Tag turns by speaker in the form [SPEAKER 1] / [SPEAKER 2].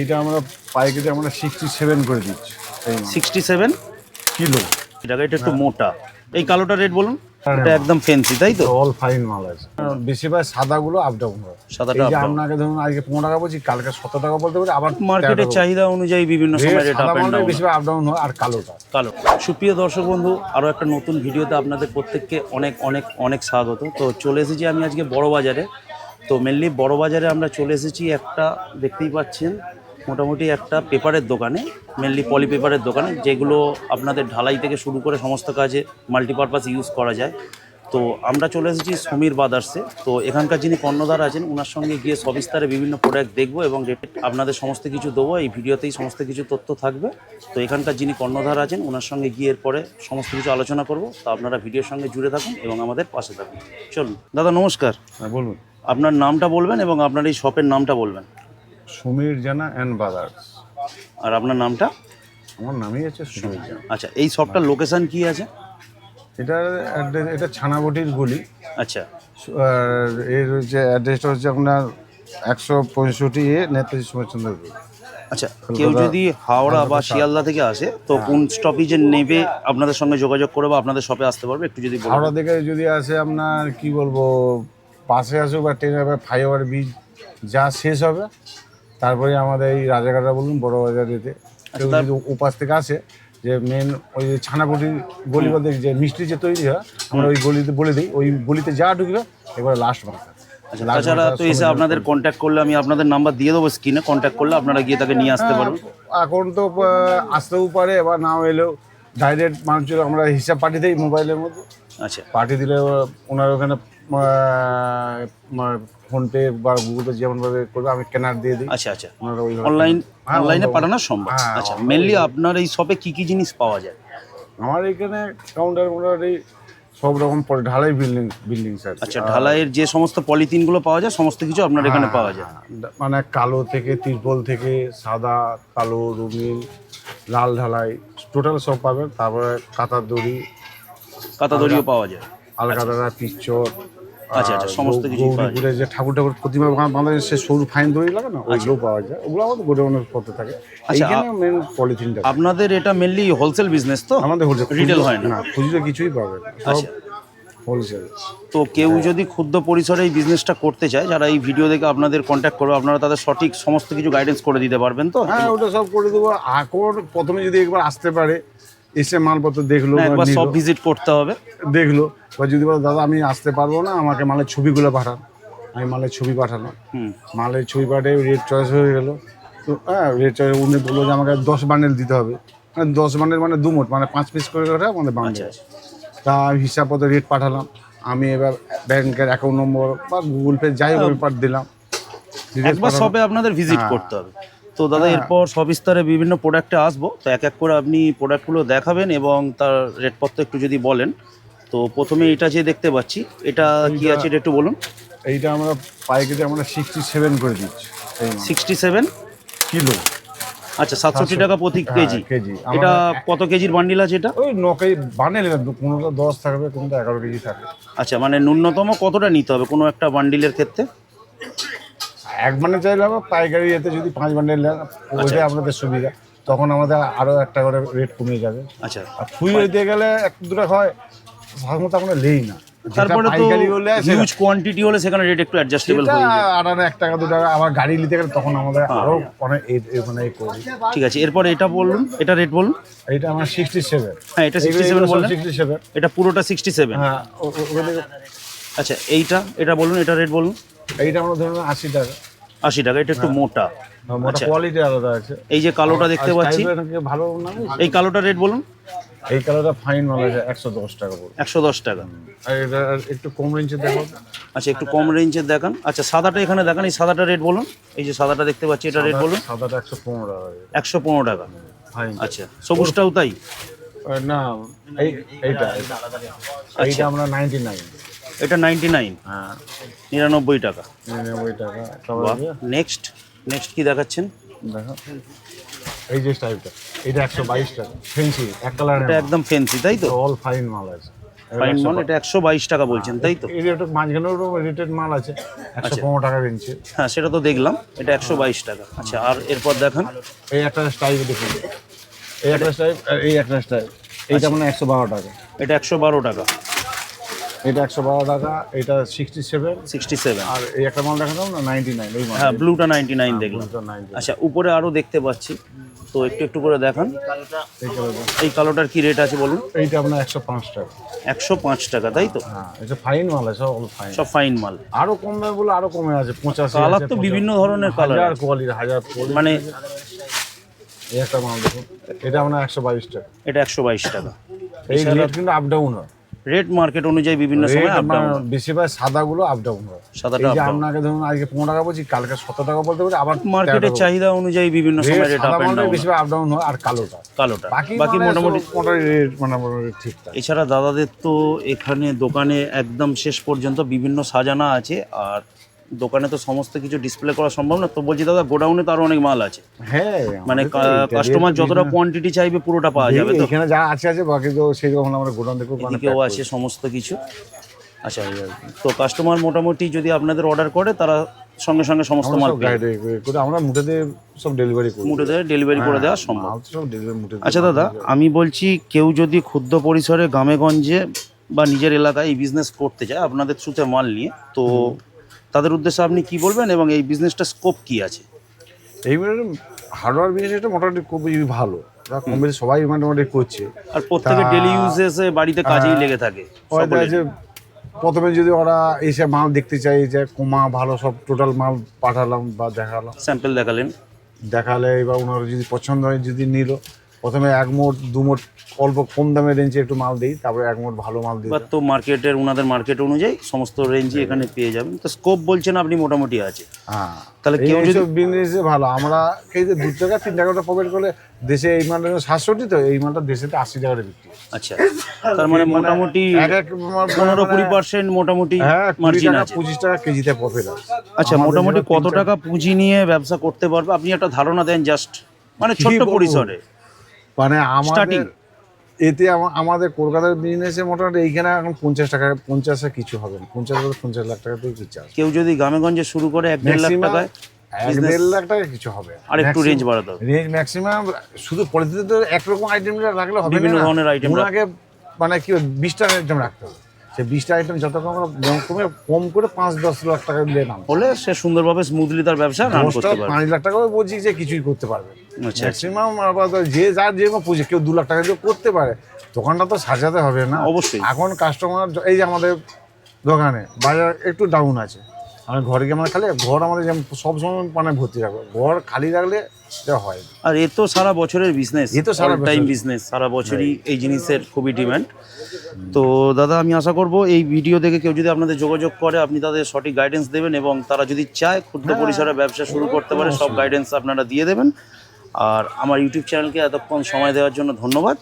[SPEAKER 1] এটা আমরা পাইকারি আমরা 67 করে দিচ্ছি।
[SPEAKER 2] 67
[SPEAKER 1] কিলো।
[SPEAKER 2] এটা একটু মোটা। এই কালোটা রেট বলুন। এটা একদম ফ্যান্সি তাই তো?
[SPEAKER 1] অল ফাইন মাল আছে। বেশিরভাগ সাদাগুলো আপ ডাউন হয়।
[SPEAKER 2] সাদাটা
[SPEAKER 1] এই যে আপনাকে ধরুন আজকে 15 টাকা বলছি, কালকে 17 টাকা বলতে পারি, আবার
[SPEAKER 2] মার্কেটের চাহিদা অনুযায়ী বিভিন্ন সময় রেট আপ এন্ড ডাউন।
[SPEAKER 1] বেশিরভাগ আপ ডাউন হয়। আর কালোটা
[SPEAKER 2] কালো। সুপ্রিয় দর্শক বন্ধু, আরো একটা নতুন ভিডিওতে আপনাদের প্রত্যেককে অনেক অনেক অনেক স্বাগত। তো চলে এসেছি আমি আজকে বড় বাজারে। তো মেনলি বড় বাজারে আমরা চলে এসেছি একটা, দেখতেই পাচ্ছেন মোটামুটি একটা পেপারের দোকানে, মেনলি পলি পেপারের দোকানে, যেগুলো আপনাদের ঢালাই থেকে শুরু করে সমস্ত কাজে মাল্টিপারপাস ইউজ করা যায়। তো আমরা চলে এসেছি সমীর ব্রাদার্সে। তো এখানকার যিনি কর্ণধার আছেন ওনার সঙ্গে গিয়ে সবিস্তারে বিভিন্ন প্রোডাক্ট দেখবো এবং রেট আপনাদের সমস্ত কিছু দেবো। এই ভিডিওতেই সমস্ত কিছু তথ্য থাকবে। তো এখানকার যিনি কর্ণধার আছেন ওনার সঙ্গে গিয়ে এরপরে সমস্ত কিছু আলোচনা করব। তো আপনারা ভিডিওর সঙ্গে জুড়ে থাকুন এবং আমাদের পাশে থাকুন। চলুন দাদা, নমস্কার।
[SPEAKER 1] হ্যাঁ বলুন।
[SPEAKER 2] আপনার নামটা বলবেন এবং আপনার এই শপের নামটা বলবেন।
[SPEAKER 1] সমীর জানা অ্যান্ড ব্রাদার্স।
[SPEAKER 2] আর আপনার নামটা?
[SPEAKER 1] আমার নামই আছে সমীর জানা।
[SPEAKER 2] আচ্ছা, এই শপটার লোকেশন কি আছে?
[SPEAKER 1] এটা ছানাবটির গলি।
[SPEAKER 2] আচ্ছা,
[SPEAKER 1] আর এর হচ্ছে অ্যাড্রেসটা হচ্ছে আপনার 165 নেতাজি সুভাষচন্দ্র রোড।
[SPEAKER 2] আচ্ছা, কেউ যদি হাওড়া বা শিয়ালদা থেকে আসে তো কোন স্টপেজে নেবে আপনাদের সঙ্গে যোগাযোগ করে বা আপনাদের শপে আসতে পারবে, একটু যদি বলেন।
[SPEAKER 1] হাওড়া থেকে যদি আসে আপনার কি বলবো, বাসে আসুক বা ট্রেনে, ফ্লাইওভার ব্রিজ যা শেষ হবে তারপরে আমাদের এই রাজাঘাটা বলুন বড় বাজার যেতে। কেউ যদি উপাস থেকে আসে, যে মেন ওই ছানাপটির গলি বলতে যে মিষ্টি যে তৈরি হয়, আমরা ওই গলিতে বলে দিই, ওই গলিতে যা ঢুকবে এবারে লাস্ট মার্কেট।
[SPEAKER 2] আচ্ছা, তাছাড়া তো এসে আপনাদের কন্ট্যাক্ট করলে আমি আপনাদের নাম্বার দিয়ে দেবো স্ক্রিনে, কন্ট্যাক্ট করলে আপনারা গিয়ে তাকে নিয়ে আসতে পারবেন।
[SPEAKER 1] এখন তো আসতেও পারে বা নাও এলেও ডাইরেক্ট মানুষের আমরা হিসাব পাঠিয়ে দিই মোবাইলের মধ্যে।
[SPEAKER 2] আচ্ছা,
[SPEAKER 1] পাঠিয়ে দিলে ওনার ওখানে ফোনপে বা গুগল পে যেমনভাবে করবে আমি স্ক্যানার দিয়ে দিই।
[SPEAKER 2] আচ্ছা আচ্ছা, অনলাইনে পাঠানো সম্ভব। আচ্ছা, মেনলি আপনার এই শপে কি কি জিনিস পাওয়া যায়?
[SPEAKER 1] আমার এখানে কাউন্টার মোটামুটি সব রকম ঢালাই বিল্ডিং স্যার।
[SPEAKER 2] আচ্ছা, ঢালাইয়ের যে সমস্ত পলিথিনগুলো পাওয়া যায় সমস্ত কিছু আপনার এখানে পাওয়া যায়।
[SPEAKER 1] মানে কালো থেকে তিরপল থেকে সাদা, কালো, রঙিন, লাল ঢালাই টোটাল সব পাবেন। তারপরে কাঁথার
[SPEAKER 2] দড়িও পাওয়া যায়,
[SPEAKER 1] আলকাতরা, পিকচর।
[SPEAKER 2] আচ্ছা আচ্ছা, সমস্ত কিছু পাওয়া যায়।
[SPEAKER 1] যে ঠাকুর প্রতিমা বাঁধা সে সরু ফাইন দড়ি লাগে না, ওইগুলো পাওয়া যায়। ওগুলো আমাদের গোডাউনের পথে থাকে। এইখানে মেন পলিথিনটা।
[SPEAKER 2] আপনাদের এটা মেনলি হোলসেল বিজনেস তো?
[SPEAKER 1] আমাদের হোলসেল,
[SPEAKER 2] রিটেল হয় না?
[SPEAKER 1] খুচরো কিছুই পাবেন, সব হোলসেল।
[SPEAKER 2] তো কেউ যদি ক্ষুদ্র পরিসরে এই বিজনেসটা করতে চায়, যারা এই ভিডিও দেখে আপনাদের কন্ট্যাক্ট করবে, আপনারা তাদের সঠিক সমস্ত কিছু গাইডেন্স করে দিতে পারবেন তো?
[SPEAKER 1] হ্যাঁ, ওটা সব করে দেবো। এখন প্রথমে যদি একবার আসতে পারে, এসে মালপত্র দেখলো,
[SPEAKER 2] একবার সব ভিজিট করতে হবে,
[SPEAKER 1] দেখলো। বা যদি বলো দাদা আমি আসতে পারবো না, আমাকে মালের ছবিগুলো পাঠান, আমি মালের ছবি পাঠালাম। মালের ছবি পাঠিয়ে রেট চয়েস হয়ে গেলো। তো রেট চয়েস উনি বললো যে আমাকে 10 বান্ডেল দিতে হবে। 10 বান্ডেল মানে 2 মোট, মানে 5 পিস করে আমাদের বান্ডেল। তা হিসাব মতো রেট পাঠালাম। আমি এবার ব্যাংকের অ্যাকাউন্ট নম্বর বা গুগল পে যাই হোক দিলাম।
[SPEAKER 2] একবার শপে আপনাদের ভিজিট করতে হবে। তো দাদা, এরপর সবিস্তারে বিভিন্ন প্রোডাক্টে আসবো, তো এক এক করে আপনি প্রোডাক্টগুলো দেখাবেন এবং তার রেটপত্র একটু যদি বলেন। তো প্রথমে এটা যে দেখতে পাচ্ছি, এটা কি আছে এটা একটু বলুন।
[SPEAKER 1] এইটা আমরা পাইকারি আমরা 67 করে দিচ্ছি।
[SPEAKER 2] 67
[SPEAKER 1] কিলো।
[SPEAKER 2] আচ্ছা, 67 টাকা প্রতি কেজি। এটা কত কেজির বান্ডিল আছে এটা?
[SPEAKER 1] ওই 9 কেজি বান্ডিল, কোনোটা 10 থাকবে, কোনোটা 11 কেজি থাকবে।
[SPEAKER 2] আচ্ছা, মানে ন্যূনতম কতটা নিতে হবে কোনো একটা বান্ডিলের ক্ষেত্রে?
[SPEAKER 1] এক বান্ডিল চাইলে হবে, পাইকারি এতে যদি 5 বান্ডিল নেন ওইটাই আপনাদের সুবিধা, তখন আমাদের আরও একটা করে রেট কমে যাবে।
[SPEAKER 2] আচ্ছা,
[SPEAKER 1] আর ফুল হইতে গেলে 1-2 হয়, সাধারণত আমরা নেই না।
[SPEAKER 2] তারপরে তো হিউজ কোয়ান্টিটি হলে সেখানে রেট একটু অ্যাডজাস্টেবল হয়ে যায়।
[SPEAKER 1] আর 1 টাকা 2 টাকা আবার গাড়ি নিতে গেলে তখন আমাদের আরও অনেক মানে করি।
[SPEAKER 2] ঠিক আছে, এরপরে এটা বলুন, এটা রেট বলুন।
[SPEAKER 1] এইটা আমার 67।
[SPEAKER 2] হ্যাঁ, এটা 67 বললেন।
[SPEAKER 1] 67,
[SPEAKER 2] এটা পুরোটা 67।
[SPEAKER 1] হ্যাঁ।
[SPEAKER 2] আচ্ছা, এটা বলুন, এটা রেট বলুন।
[SPEAKER 1] এইটা আমরা ধরুন 80 টাকা।
[SPEAKER 2] 80 টাকা, এটা একটু মোটা।
[SPEAKER 1] মোটা কোয়ালিটি আলাদা আছে।
[SPEAKER 2] এই যে কালোটা দেখতে পাচ্ছি,
[SPEAKER 1] ভালো না?
[SPEAKER 2] এই কালোটা রেট বলুন।
[SPEAKER 1] এই কালারটা ফাইন মাল আছে 110 টাকা পড়বে।
[SPEAKER 2] 110 টাকা।
[SPEAKER 1] আর এটা একটু কম রেঞ্জের দেখো।
[SPEAKER 2] আচ্ছা, একটু কম রেঞ্জের দেখান। আচ্ছা, সাদাটা এখানে দেখান, এই সাদাটা রেট বলুন। এই যে সাদাটা দেখতে পাচ্ছি, এটা রেট বলুন।
[SPEAKER 1] সাদাটা 115 টাকা।
[SPEAKER 2] 115 টাকা।
[SPEAKER 1] ফাইন।
[SPEAKER 2] আচ্ছা, সবুজটাও তাই?
[SPEAKER 1] না, এইটা আমরা 99।
[SPEAKER 2] এটা 99।
[SPEAKER 1] হ্যাঁ,
[SPEAKER 2] 99 টাকা।
[SPEAKER 1] 99 টাকা।
[SPEAKER 2] নেক্সট কি দেখাচ্ছেন?
[SPEAKER 1] দেখো এই যে স্টাইলটা, এটা 122 টাকা। ফেন্সি এক কালার।
[SPEAKER 2] এটা একদম ফেন্সি তাই তো?
[SPEAKER 1] অল ফাইন মাল আছে।
[SPEAKER 2] ফাইন মাল, এটা 122 টাকা বলছেন তাই তো?
[SPEAKER 1] এই একটা মাঝখানেও রেটেড মাল আছে 115 টাকা রেঞ্জে।
[SPEAKER 2] হ্যাঁ সেটা তো দেখলাম, এটা 122 টাকা। আচ্ছা আর এরপর দেখান।
[SPEAKER 1] এই একটা স্টাইল দেখুন, এই একটা স্টাইল, এই একটা স্টাইল, এইটা মানে 112 টাকা।
[SPEAKER 2] এটা 112 টাকা,
[SPEAKER 1] এটা 112 টাকা, এটা 67। আর এই একটা মাল দেখালাম না 99, এই মাল।
[SPEAKER 2] হ্যাঁ ব্লুটা 99 দেখলাম।
[SPEAKER 1] 90।
[SPEAKER 2] আচ্ছা উপরে আরো দেখতে পাচ্ছি, তো একটু একটু করে দেখান।
[SPEAKER 1] এই কালারটা,
[SPEAKER 2] এই কালোটার কি রেট আছে বলুন?
[SPEAKER 1] এইটা আপনার 105 টাকা।
[SPEAKER 2] 105 টাকা তাই তো?
[SPEAKER 1] হ্যাঁ এটা ফাইন মাল আছে, সব ফাইন।
[SPEAKER 2] সব ফাইন মাল।
[SPEAKER 1] আরো কমে বলে আরো কমে আছে, 85।
[SPEAKER 2] কালার তো বিভিন্ন ধরনের কালার,
[SPEAKER 1] হাজার কোয়ালিটি, হাজার কোয়ালিটি।
[SPEAKER 2] মানে
[SPEAKER 1] এই একটা মাল দেখুন, এটা আপনার 122 টাকা।
[SPEAKER 2] এটা 122 টাকা।
[SPEAKER 1] এই রেট কিন্তু আপ ডাউন হয়,
[SPEAKER 2] রেট মার্কেট অনুযায়ী বিভিন্ন সময় আপ ডাউন।
[SPEAKER 1] বেশিরভাগ সাদাগুলো আপ ডাউন হয়।
[SPEAKER 2] সাদাটা
[SPEAKER 1] এই
[SPEAKER 2] up
[SPEAKER 1] যে
[SPEAKER 2] down।
[SPEAKER 1] আপনাকে ধরুন আজকে 15 টাকা বলছি, কালকে 17 টাকা বলতে পারি, আবার
[SPEAKER 2] মার্কেটের চাহিদা অনুযায়ী বিভিন্ন সময় রেট আপ এন্ড ডাউন।
[SPEAKER 1] বেশিরভাগ আপ ডাউন হয়। আর কালোটা,
[SPEAKER 2] কালোটা
[SPEAKER 1] বাকি
[SPEAKER 2] মোটামুটি।
[SPEAKER 1] রেট মোটামুটি ঠিকঠাক।
[SPEAKER 2] এছাড়া দাদাদের তো এখানে দোকানে একদম শেষ পর্যন্ত বিভিন্ন সাজানা আছে, আর দোকানে তো সমস্ত কিছু ডিসপ্লে করা সম্ভব না, তো বলছি দাদা গোডাউনে তো আরো অনেক মাল আছে,
[SPEAKER 1] হ্যাঁ
[SPEAKER 2] মানে কাস্টমার যতটা কোয়ান্টিটি চাইবে পুরোটা পাওয়া যাবে তো?
[SPEAKER 1] এখানে যা আছে আছে, বাকি তো সেই রকম আমরা গোডাউন দেখো,
[SPEAKER 2] এদিকেও আছে সমস্ত কিছু। আচ্ছা তো কাস্টমার মোটামুটি যদি আপনাদের অর্ডার করে তারা সঙ্গে সঙ্গে সমস্ত মাল পেয়ে
[SPEAKER 1] গাইড করে আমরা মুঠে দিয়ে সব ডেলিভারি করি।
[SPEAKER 2] মুঠে দিয়ে ডেলিভারি করে দেওয়া সম্ভব।
[SPEAKER 1] মাল তো সব ডেলিভারি মুঠে দিয়ে।
[SPEAKER 2] আচ্ছা দাদা আমি বলছি কেউ যদি ক্ষুদ্র পরিসরে গ্রামেগঞ্জে বা নিজের এলাকায় এই বিজনেস করতে চায় আপনাদের থ্রুতে মাল নিয়ে, তো তাদের উদ্দেশ্যে আপনি কি বলবেন এবং এই বিজনেসটা স্কোপ কি আছে?
[SPEAKER 1] এইবারে হার্ডওয়্যার বিজনেস এটা মোটামুটি খুব ভালো, কম বেশি সবাই মোটামুটি করছে।
[SPEAKER 2] আর প্রত্যেকের ডেলি ইউজেসে বাড়িতে কাজেই লেগে থাকে
[SPEAKER 1] হয়তো
[SPEAKER 2] সকলের।
[SPEAKER 1] যে প্রথমে যদি ওরা এসে মাল দেখতে চাই, যে কমা ভালো সব টোটাল মাল পাঠালাম বা দেখালাম,
[SPEAKER 2] স্যাম্পল দেখালেন,
[SPEAKER 1] দেখালে এবার ওনারা যদি পছন্দ হয়, যদি নিল, প্রথমে 1 মোট 2 মোট অল্প কম দামের রেঞ্জে একটু মাল দিই, তারপরে 1 মোট ভালো মাল দিই।
[SPEAKER 2] এবার তো মার্কেটের ওনাদের মার্কেট অনুযায়ী সমস্ত রেঞ্জই এখানে পেয়ে যাবেন, তো স্কোপ বলছেন আপনি মোটামুটি আছে।
[SPEAKER 1] হ্যাঁ
[SPEAKER 2] তাহলে কেউ যদি
[SPEAKER 1] বিজনেসে ভালো, আমরা এই যে 2 টাকা 3 টাকাটা প্রফিট করলে, দেশে এই মালটা 67, তো এই মালটা দেশেতে 80 টাকাটা বিক্রি।
[SPEAKER 2] আচ্ছা তার মানে মোটামুটি
[SPEAKER 1] এক এক
[SPEAKER 2] 15-20% মোটামুটি
[SPEAKER 1] হ্যাঁ 20
[SPEAKER 2] মার্জিন
[SPEAKER 1] টাকা
[SPEAKER 2] আছে।
[SPEAKER 1] 25 টাকা কেজিতে প্রফিট আছে।
[SPEAKER 2] আচ্ছা মোটামুটি কত টাকা পুঁজি নিয়ে ব্যবসা করতে পারবে আপনি একটা ধারণা দেন জাস্ট, মানে ছোট্ট
[SPEAKER 1] বলবো?
[SPEAKER 2] পরিসরে?
[SPEAKER 1] মানে আমাদের
[SPEAKER 2] Starting।
[SPEAKER 1] এতে আমাদের কলকাতার বিজনেসে মোটামুটি এইখানে এখন 50 টাকা, 50 কিছু হবে না, 50 লাখ টাকা থেকে কিছু আছে।
[SPEAKER 2] কেউ যদি গ্রামেগঞ্জে শুরু করে 1-1.5 লাখ টাকায়
[SPEAKER 1] 1-1.5 লাখ টাকা কিছু হবে।
[SPEAKER 2] আর একটু রেঞ্জ বাড়াতে হবে।
[SPEAKER 1] রেঞ্জ ম্যাক্সিমাম, শুধু পলিথিনে তো একরকম আইটেম রাখলে হবে না,
[SPEAKER 2] বিভিন্ন ধরনের item
[SPEAKER 1] ওনাকে মানে কি 20টা আইটেম রাখতে হবে। সেই 20টা আইটেম যত কম করে 5-10 লাখ টাকা দিয়ে নাম
[SPEAKER 2] হলে সে সুন্দরভাবে স্মুথলি তার ব্যবসা রান করতে পারবে।
[SPEAKER 1] 5 লাখ টাকা বলছি যে কিছুই করতে পারবে
[SPEAKER 2] আচ্ছা
[SPEAKER 1] ম্যাক্সিমাম। যে যার যেরকম পুঁজি, কেউ 2 লাখ টাকা দিয়ে করতে পারে, দোকানটা তো সাজাতে হবে না
[SPEAKER 2] অবশ্যই।
[SPEAKER 1] এখন কাস্টমার এই যে আমাদের দোকানে বাজার একটু ডাউন আছে, আমি ঘরে গিয়ে মানে খালি ঘর আমাদের যেমন সবসময় মানে ভর্তি রাখবো, ঘর খালি রাখলে এটা হয় না।
[SPEAKER 2] আর এ তো সারা বছরের বিজনেস,
[SPEAKER 1] এ তো সারা
[SPEAKER 2] টাইম
[SPEAKER 1] বছর।
[SPEAKER 2] বিজনেস, সারা বছরই এই জিনিসের খুবই ডিমান্ড। তো দাদা আমি আশা করব এই ভিডিও দেখে কেউ যদি আপনাদের যোগাযোগ করে আপনি তাদের সঠিক গাইডেন্স দেবেন, এবং তারা যদি চায় ক্ষুদ্র পরিসরে ব্যবসা শুরু করতে পারে সব গাইডেন্স আপনারা দিয়ে দেবেন। আর আমার ইউটিউব চ্যানেলকে এতক্ষণ সময় দেওয়ার জন্য ধন্যবাদ।